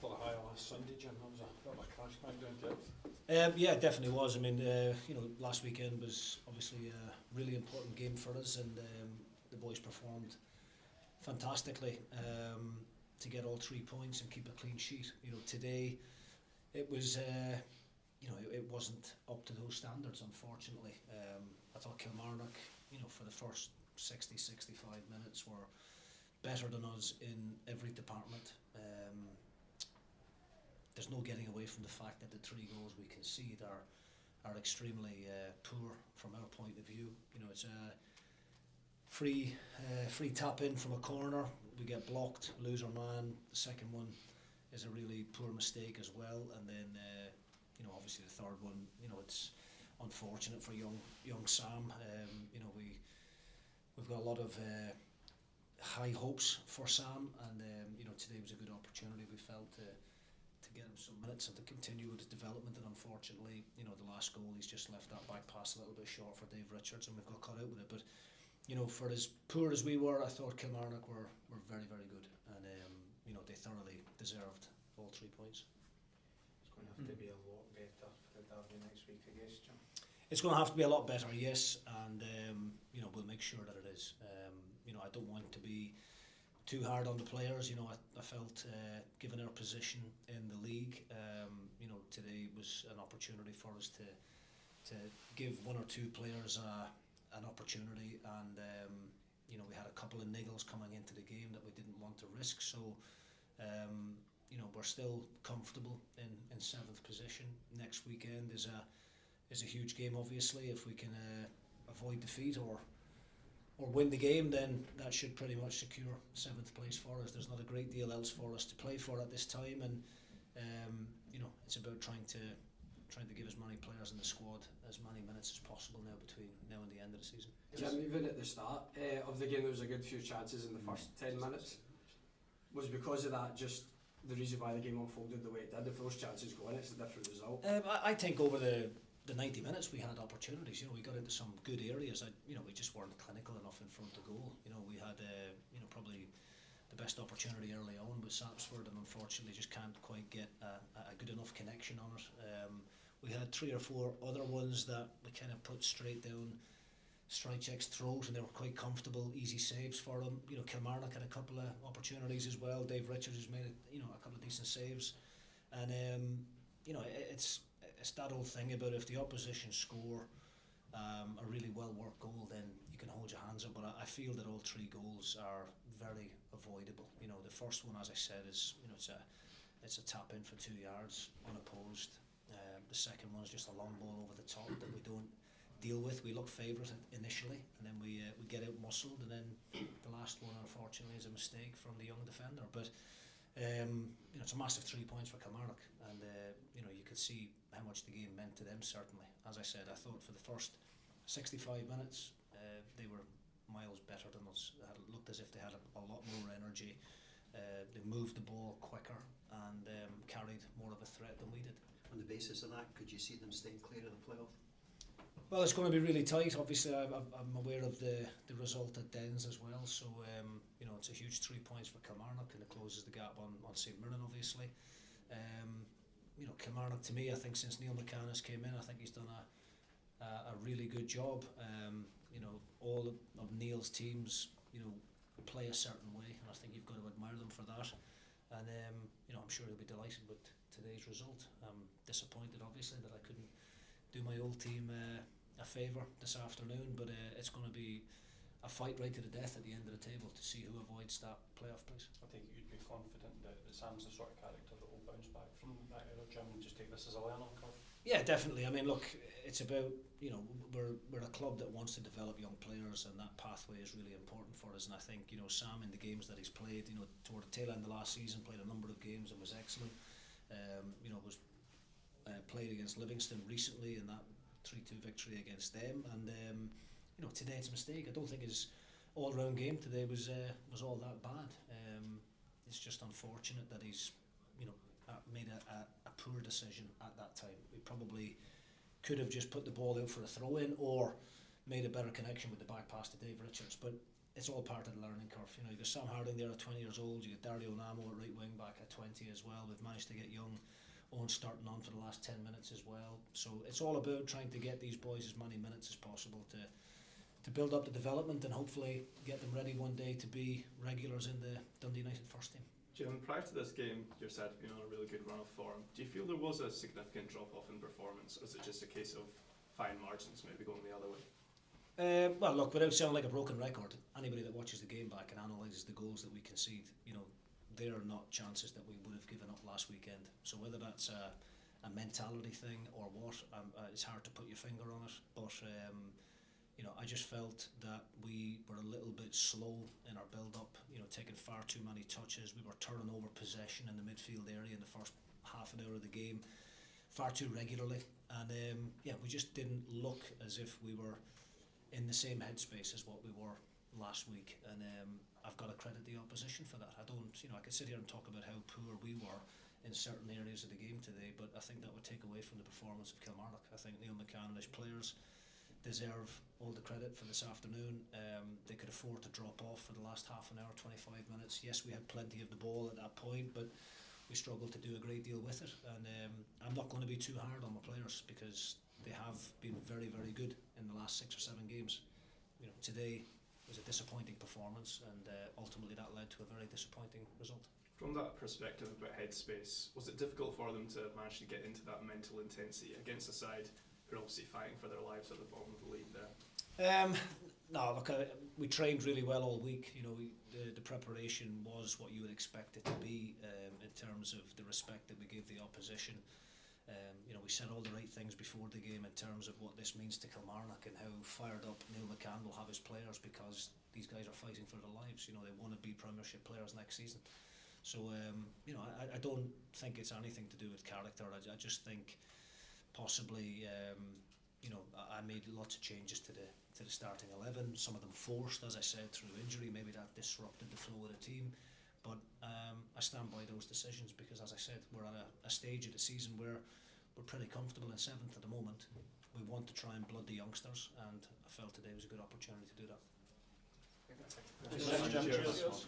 after the high last Sunday, Jim, that was a bit of a crash back down to earth. Yeah, it definitely was. I mean, last weekend was obviously a really important game for us, and the boys performed fantastically to get all 3 points and keep a clean sheet. Today it was, it wasn't up to those standards, unfortunately. I thought Kilmarnock, for the first 60-65 minutes were better than us in every department. There's no getting away from the fact that the 3 goals we concede are extremely poor from our point of view. It's a free tap in from a corner, we get blocked, lose our man. The second one is a really poor mistake as well, and then obviously the third one, it's unfortunate for young Sam. We've got a lot of high hopes for Sam, and today was a good opportunity, we felt, to get him some minutes and to continue with his development. And unfortunately, the last goal, he's just left that back pass a little bit short for Dave Richards, and we've got caught out with it. But for as poor as we were, I thought Kilmarnock were very, very good, and they thoroughly deserved all 3 points. It's going to have to be a lot better for the derby next week, I guess, Jim. It's going to have to be a lot better, yes, and we'll make sure that it is. I don't want to be too hard on the players. I felt, given our position in the league, today was an opportunity for us to give 1 or 2 players an opportunity, and we had a couple of niggles coming into the game that we didn't want to risk. So we're still comfortable in 7th position. Next weekend is a huge game, obviously. If we can avoid defeat or win the game, then that should pretty much secure 7th place for us. There's not a great deal else for us to play for at this time, and it's about trying to give as many players in the squad as many minutes as possible now between now and the end of the season. Jim, even at the start of the game, there was a good few chances in the first 10 minutes. Was because of that just the reason why the game unfolded the way it did? If those chances go in, it's a different result. I think over the 90 minutes we had opportunities. We got into some good areas. We just weren't clinical enough in front of goal. We had probably the best opportunity early on with Sapsford, and unfortunately just can't quite get a good enough connection on it. We had 3 or 4 other ones that we kind of put straight down Stryjek's throat, and they were quite comfortable, easy saves for them. Kilmarnock had a couple of opportunities as well. Dave Richards has made a couple of decent saves, and it's that old thing about if the opposition score a really well worked goal, then you can hold your hands up. But I feel that all 3 goals are very avoidable. The first one, as I said, is it's a tap in for 2 yards unopposed. The second one is just a long ball over the top that we don't deal with. We look favourite initially, and then we get out muscled, and then the last one, unfortunately, is a mistake from the young defender. But it's a massive 3 points for Kilmarnock, and you could see how much the game meant to them. Certainly, as I said, I thought for the first 65 minutes they were miles better than us. It looked as if they had a lot more energy. They moved the ball quicker and carried more of a threat than we did. On the basis of that, could you see them staying clear of the playoff? Well, it's going to be really tight. Obviously, I'm aware of the result at Dens as well. So it's a huge 3 points for Kilmarnock, and it closes the gap on St Mirren, obviously. Kilmarnock, to me, I think since Neil McCann has came in, I think he's done a really good job. All of Neil's teams, play a certain way, and I think you've got to admire them for that. And I'm sure he'll be delighted with today's result. I'm disappointed, obviously, that I couldn't do my old team a favour this afternoon, but it's going to be a fight right to the death at the end of the table to see who avoids that playoff place. I think you'd be confident that Sam's the sort of character that will bounce back from that era, Jim, and just take this as a learning curve. Yeah, definitely. I mean, look, it's about, we're a club that wants to develop young players, and that pathway is really important for us. And I think, Sam, in the games that he's played, toward the tail end of last season, played a number of games and was excellent. Was played against Livingston recently in that 3-2 victory against them, and today it's a mistake. I don't think his all-round game today was all that bad. It's just unfortunate that he's made a poor decision at that time. We probably could have just put the ball out for a throw-in or made a better connection with the back pass to Dave Richards, but it's all part of the learning curve. You know, you've got Sam Harding there at 20 years old, you got Dario Namo at right wing back at 20 as well. We've managed to get young Owen starting on for the last 10 minutes as well. So it's all about trying to get these boys as many minutes as possible to build up the development and hopefully get them ready one day to be regulars in the Dundee United first team. Jim, prior to this game, you're said to be on a really good run of form. Do you feel there was a significant drop-off in performance, or is it just a case of fine margins maybe going the other way? Well, look, without sounding like a broken record, anybody that watches the game back and analyses the goals that we concede, you know, they are not chances that we would have given up last weekend. So whether that's a mentality thing or what, it's hard to put your finger on it. But you know, I just felt that we were a little bit slow in our build-up. You know, taking far too many touches. We were turning over possession in the midfield area in the first half an hour of the game far too regularly, and yeah, we just didn't look as if we were in the same headspace as what we were last week. And I've got to credit the opposition for that. I don't, you know, I could sit here and talk about how poor we were in certain areas of the game today, but I think that would take away from the performance of Kilmarnock. I think Neil McCann and his players deserve all the credit for this afternoon. They could afford to drop off for the last half an hour, 25 minutes. Yes, we had plenty of the ball at that point, but we struggled to do a great deal with it. And I'm not going to be too hard on my players because they have been very, very good in the last 6 or 7 games. You know, today was a disappointing performance, and ultimately that led to a very disappointing result. From that perspective about headspace, was it difficult for them to manage to get into that mental intensity against a side who are obviously fighting for their lives at the bottom of the league there? No, look, we trained really well all week. You know, the preparation was what you would expect it to be in terms of the respect that we gave the opposition. You know, we said all the right things before the game in terms of what this means to Kilmarnock and how fired up Neil McCann will have his players, because these guys are fighting for their lives. You know, they want to be Premiership players next season. So, you know, I don't think it's anything to do with character. I just think possibly, you know, I made lots of changes to the starting 11. Some of them forced, as I said, through injury. Maybe that disrupted the flow of the team. But I stand by those decisions because, as I said, we're at a stage of the season where we're pretty comfortable in 7th at the moment. We want to try and blood the youngsters, and I felt today was a good opportunity to do that. Cheers.